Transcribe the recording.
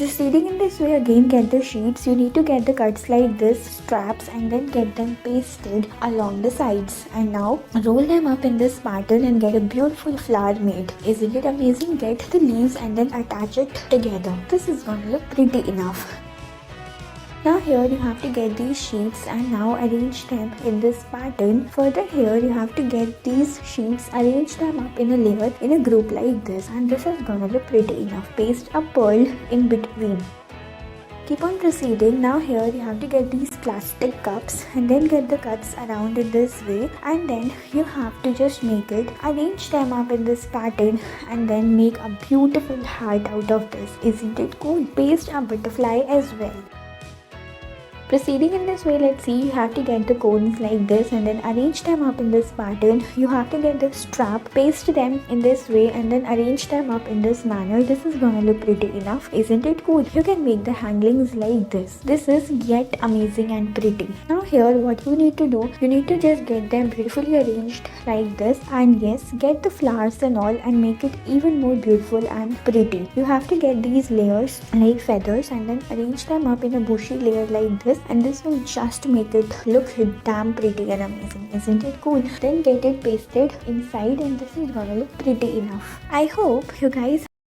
Proceeding in this way, again get the sheets. You need to get the cuts like this, straps, and then get them pasted along the sides. And now roll them up in this pattern and get a beautiful flower made. Isn't it amazing? Get the leaves and then attach it together. This is gonna look pretty enough. Now here you have to get these sheets and now arrange them in this pattern. Further here you have to get these sheets, arrange them up in a layer in a group like this, and this is gonna look pretty enough. Paste a pearl in between. Keep on proceeding. Now here you have to get these plastic cups and then get the cuts around in this way, and then you have to just make it, arrange them up in this pattern, and then make a beautiful heart out of this. Isn't it cool? Paste a butterfly as well. Proceeding in this way, let's see, you have to get the cones like this and then arrange them up in this pattern. You have to get the strap, paste them in this way and then arrange them up in this manner. This is gonna look pretty enough. Isn't it cool? You can make the handlings like this. This is yet amazing and pretty. Now here what you need to do, you need to just get them beautifully arranged like this, and yes, get the flowers and all and make it even more beautiful and pretty. You have to get these layers like feathers and then arrange them up in a bushy layer like this, and this will just make it look damn pretty and amazing. Isn't it cool? Then get it pasted inside and this is gonna look pretty enough. I hope you guys